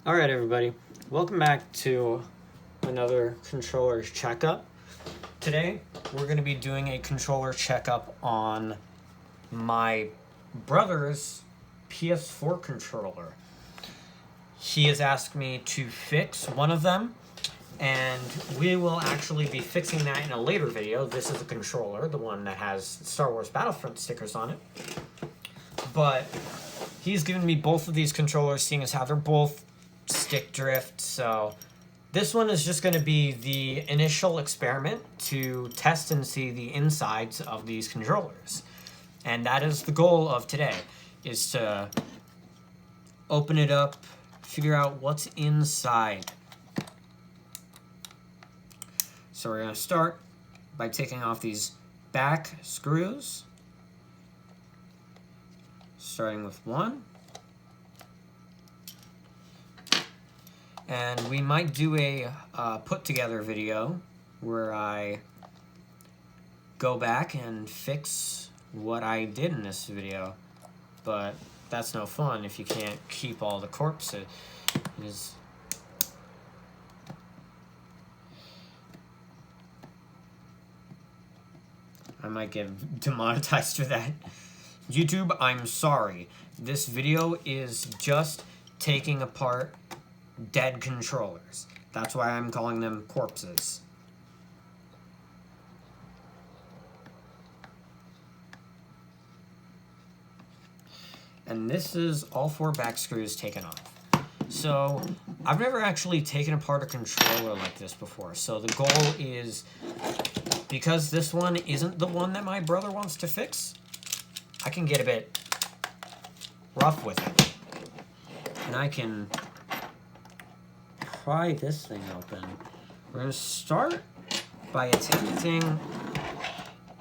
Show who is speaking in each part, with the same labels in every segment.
Speaker 1: Alright everybody, welcome back to another controller checkup. Today we're going to be doing a controller checkup on my brother's PS4 controller. He has asked me to fix one of them, and we will actually be fixing that in a later video. This is a controller, the one that has Star Wars Battlefront stickers on it. But he's given me both of these controllers, seeing as how they're both stick drift, so this one is just going to be the initial experiment to test and see the insides of these controllers. And that is the goal of today, is to open it up, figure out what's inside. So we're going to start by taking off these back screws, starting with one. And we might do a put-together video where I go back and fix what I did in this video. But that's no fun if you can't keep all the corpses. I might get demonetized for that. YouTube, I'm sorry. This video is just taking apart dead controllers. That's why I'm calling them corpses. And this is all 4 back screws taken off. So, I've never actually taken apart a controller like this before. So the goal is, because this one isn't the one that my brother wants to fix, I can get a bit rough with it. And I can pry this thing open. We're going to start by attempting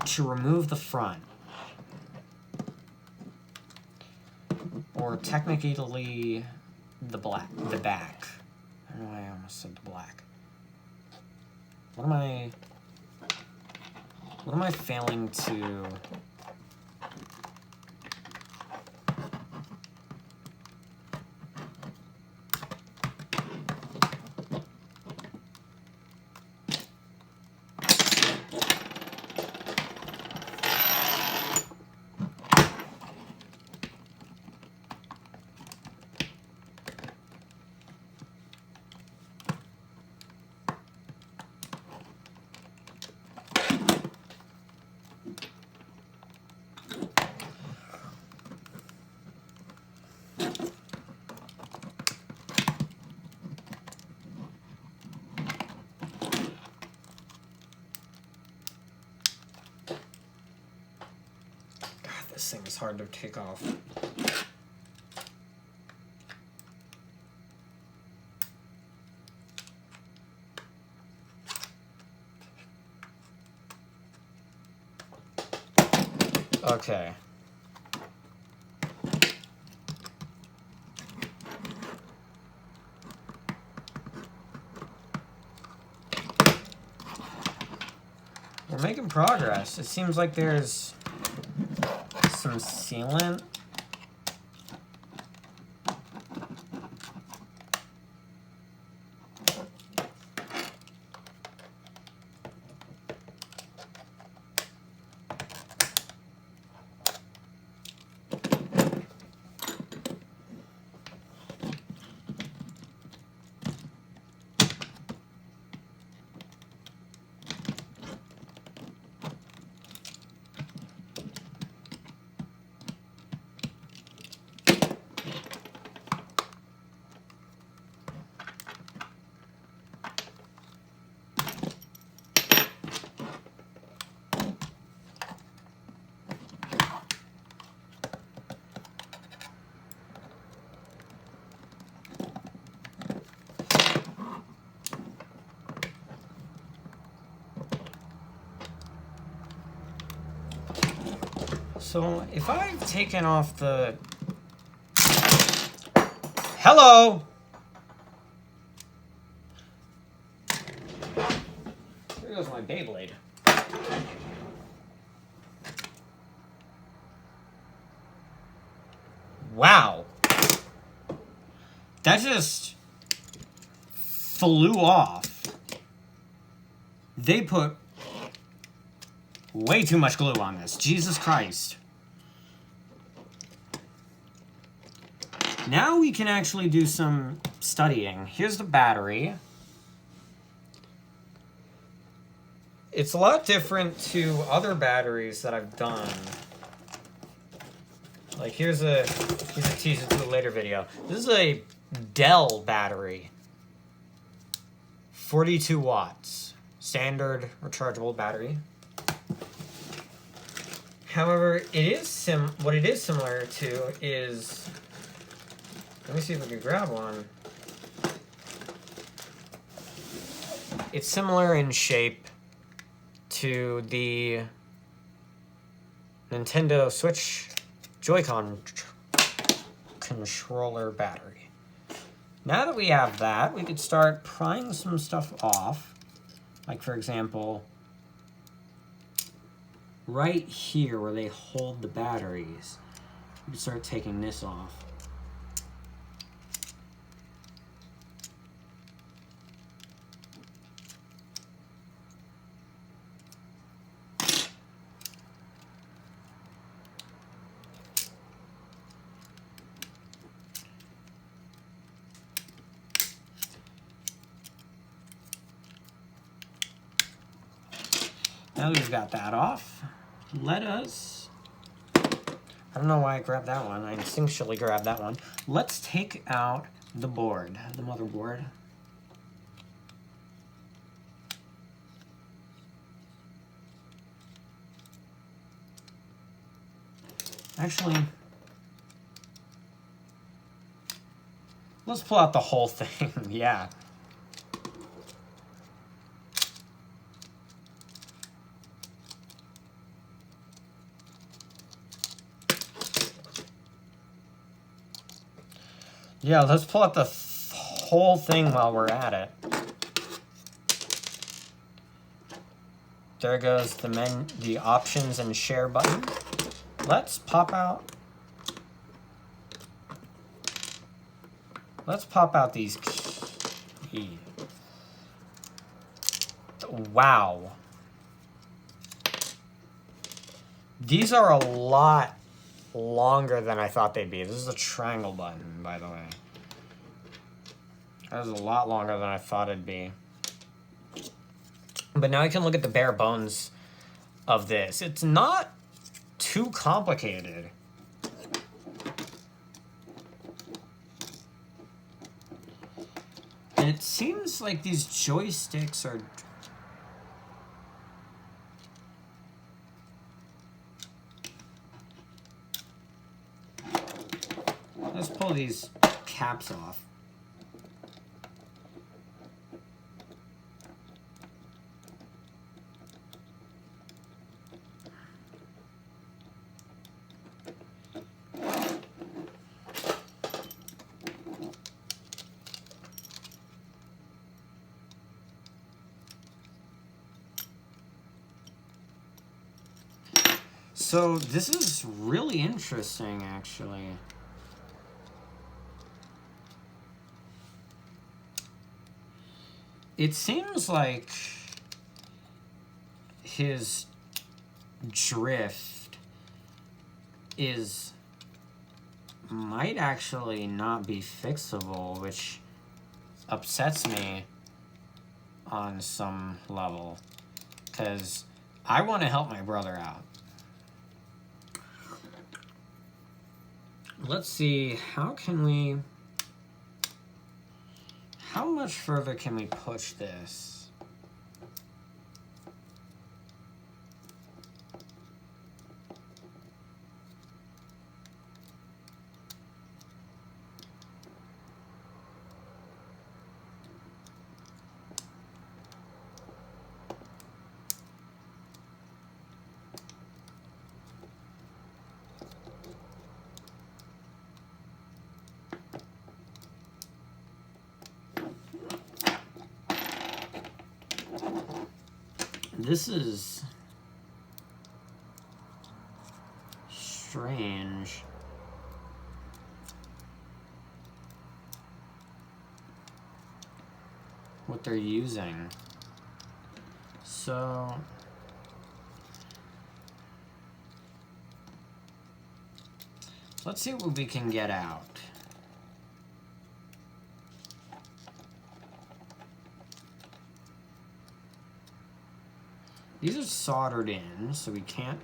Speaker 1: to remove the front. Or technically the back. I don't know why I almost said the black. What am I failing to... This thing is hard to take off. Okay. We're making progress. It seems like there's some sealant. So, if I've taken off the... Hello! There goes my Beyblade. Wow. That just flew off. They put way too much glue on this. Jesus Christ. Now we can actually do some studying. Here's the battery. It's a lot different to other batteries that I've done. Like here's a teaser to a later video. This is a Dell battery. 42 watts. Standard rechargeable battery. However, what it is similar to is, let me see if we can grab one. It's similar in shape to the Nintendo Switch Joy-Con controller battery. Now that we have that, we could start prying some stuff off. Like, for example, right here where they hold the batteries, we can start taking this off. Now we've got that off, let us, I don't know why I grabbed that one, I instinctually grabbed that one. Let's take out the board, the motherboard. Actually, let's pull out the whole thing, yeah. Yeah, let's pull out the whole thing while we're at it. There goes the options and share button. Let's pop out these keys. Wow. These are a lot longer than I thought they'd be. This is a triangle button, by the way. That was a lot longer than I thought it'd be. But now I can look at the bare bones of this. It's not too complicated. And it seems like these joysticks are... Let's pull these caps off. So this is really interesting, actually. It seems like his drift might actually not be fixable, which upsets me on some level, because I want to help my brother out. Let's see, how much further can we push this? This is strange. what they're using. So let's see what we can get out. These are soldered in, so we can't...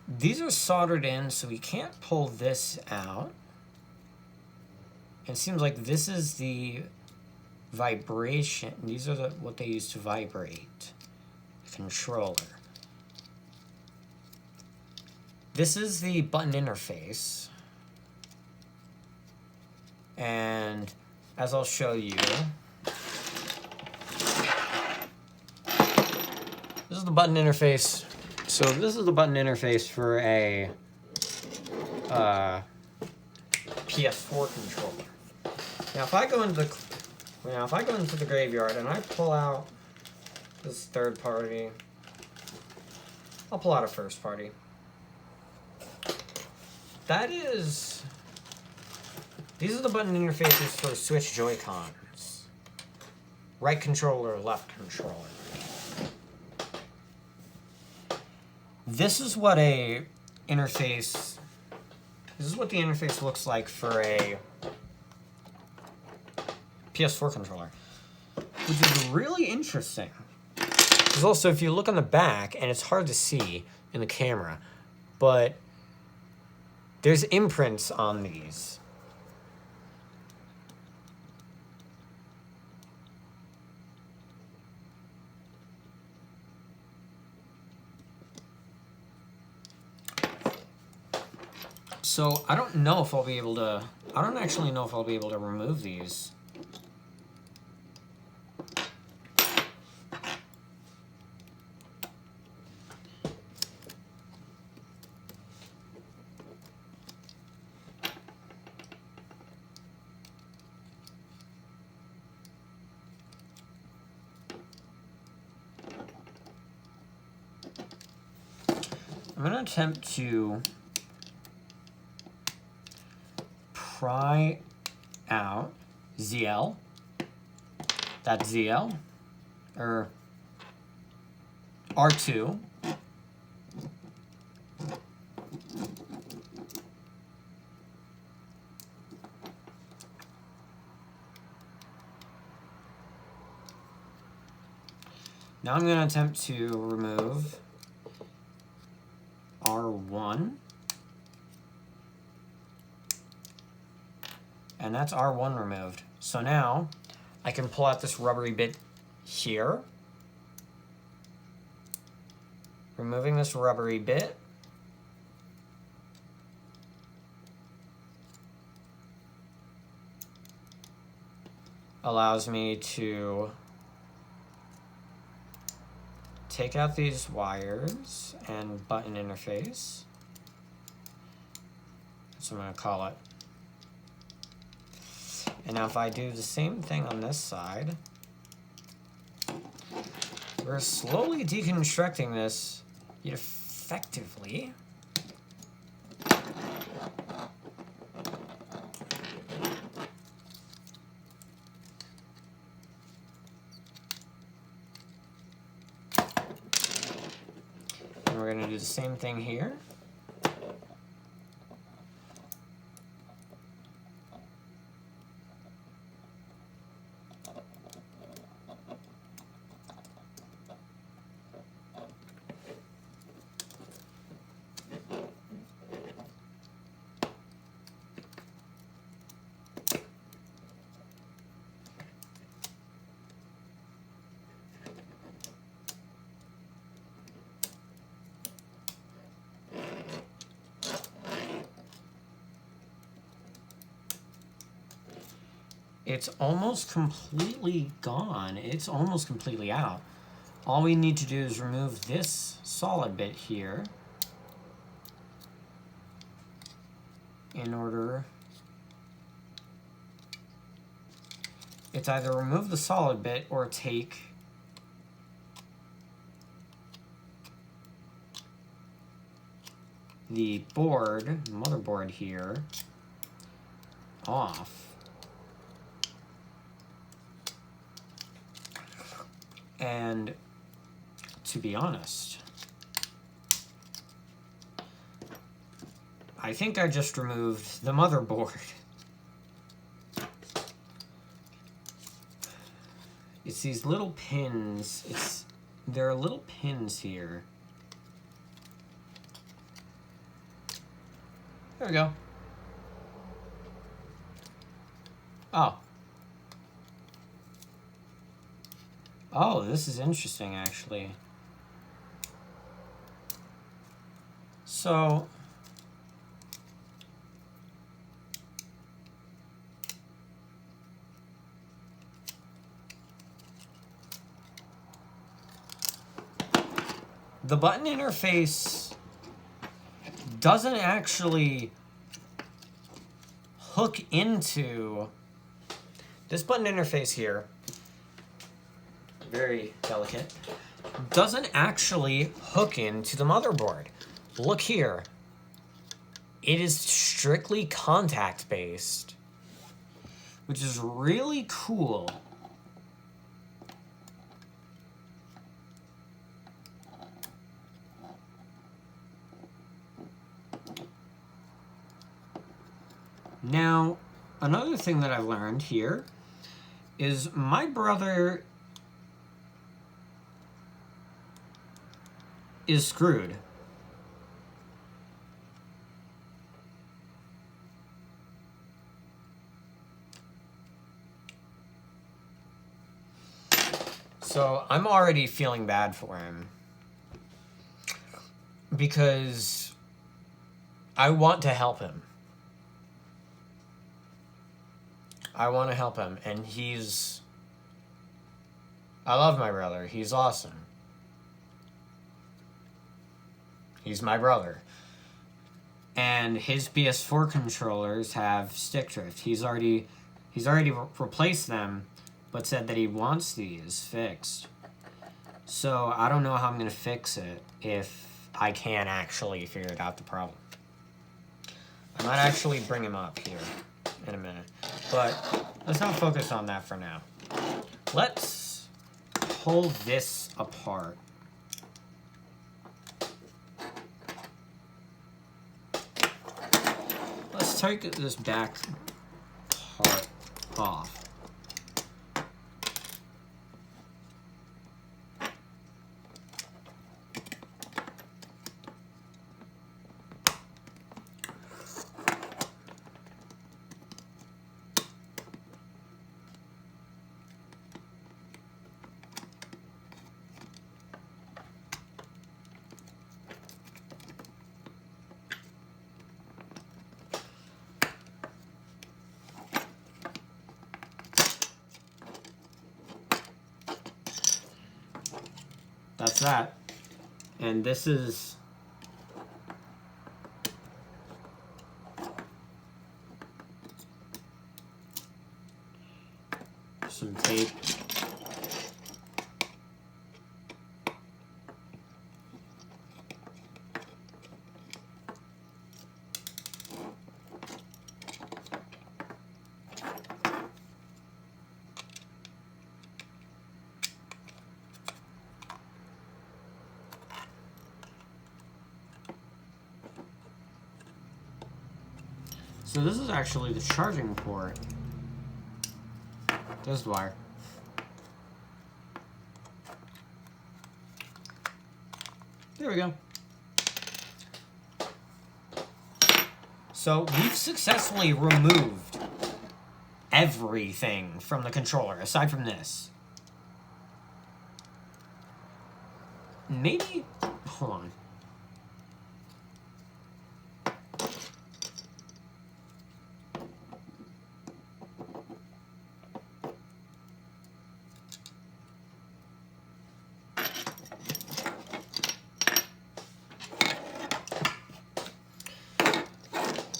Speaker 1: These are soldered in, so we can't pull this out. It seems like this is the vibration. These are what they use to vibrate the controller. This is the button interface. And as I'll show you, this is the button interface. So this is the button interface for a PS4 controller. Now, if I go into the graveyard and I pull out this third party, I'll pull out a first party. These are the button interfaces for Switch Joy-Cons. Right controller, left controller. This is what the interface looks like for a PS4 controller, which is really interesting. Because also, if you look on the back, and it's hard to see in the camera, but there's imprints on these. So I don't know if I'll be able to, I don't actually know if I'll be able to remove these. I'm going to attempt to pry out ZL. That's ZL. Or R2. Now I'm going to attempt to remove R1. And that's R1 removed. So now I can pull out this rubbery bit here. Removing this rubbery bit. Allows me to take out these wires and button interface. That's what I'm going to call it. And now if I do the same thing on this side, we're slowly deconstructing this effectively. And we're going to do the same thing here. It's almost completely gone. It's almost completely out. All we need to do is remove this solid bit here in order... It's either remove the solid bit or take the board, motherboard here, off. And to be honest, I think I just removed the motherboard. It's these little pins. There are little pins here. There we go. Oh. Oh, this is interesting, actually. So, the button interface doesn't actually hook into this button interface here. Very delicate. Doesn't actually hook into the motherboard. Look here. It is strictly contact based, which is really cool. Now, another thing that I've learned here is my brother is screwed. So I'm already feeling bad for him because I want to help him. I want to help him, and I love my brother. He's awesome. He's my brother. And his PS4 controllers have stick drift. He's already replaced them, but said that he wants these fixed. So I don't know how I'm going to fix it if I can't actually figure out the problem. I might actually bring him up here in a minute. But let's not focus on that for now. Let's pull this apart. Let's take this back part off. That's that. And this is some tape. So this is actually the charging port. This wire. There we go. So we've successfully removed everything from the controller, aside from this. Maybe, hold on.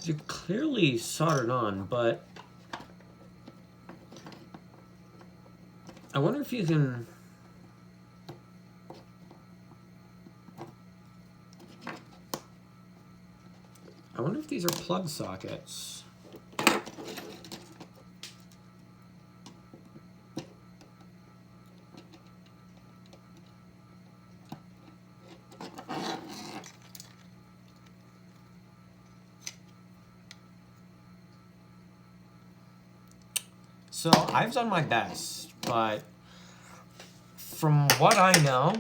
Speaker 1: You're clearly soldered on, but I wonder if you can... I wonder if these are plug sockets. So I've done my best, but from what I know,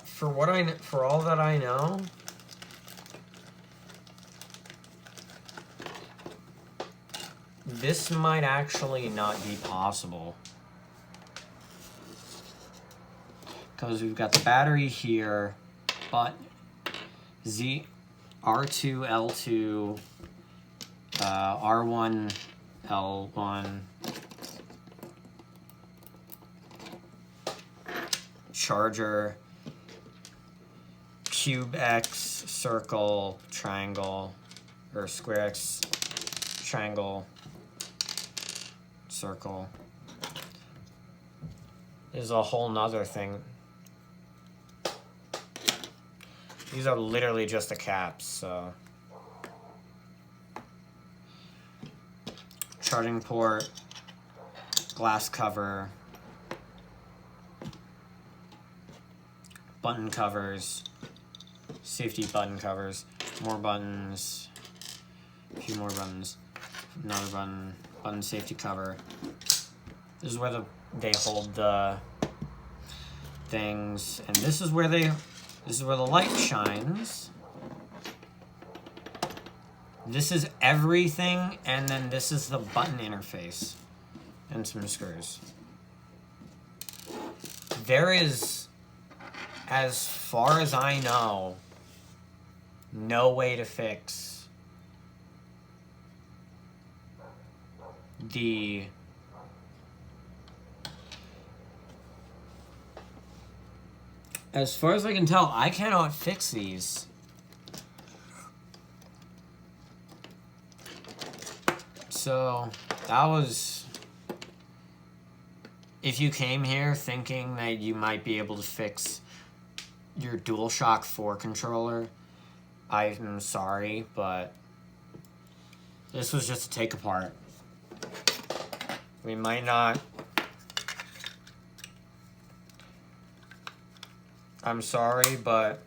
Speaker 1: for all that I know, this might actually not be possible. Because we've got the battery here, but R2, L2, R1, L1, charger, cube X, circle, triangle, or square X, triangle, circle. There's a whole nother thing. These are literally just the caps, so. Charging port, glass cover, button covers, safety button covers, more buttons, a few more buttons, another button, button safety cover. This is where they hold the things, and this is where the light shines. This is everything, and then this is the button interface and some screws. There is, as far as I know, no way to fix the as far as I can tell, I cannot fix these. So, that was... If you came here thinking that you might be able to fix your DualShock 4 controller, I'm sorry, but this was just a take apart. We might not... I'm sorry, but...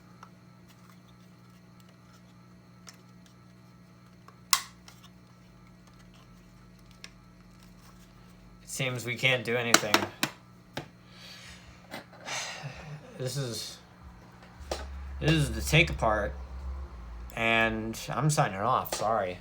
Speaker 1: It seems we can't do anything. This is the take apart, and I'm signing off, sorry.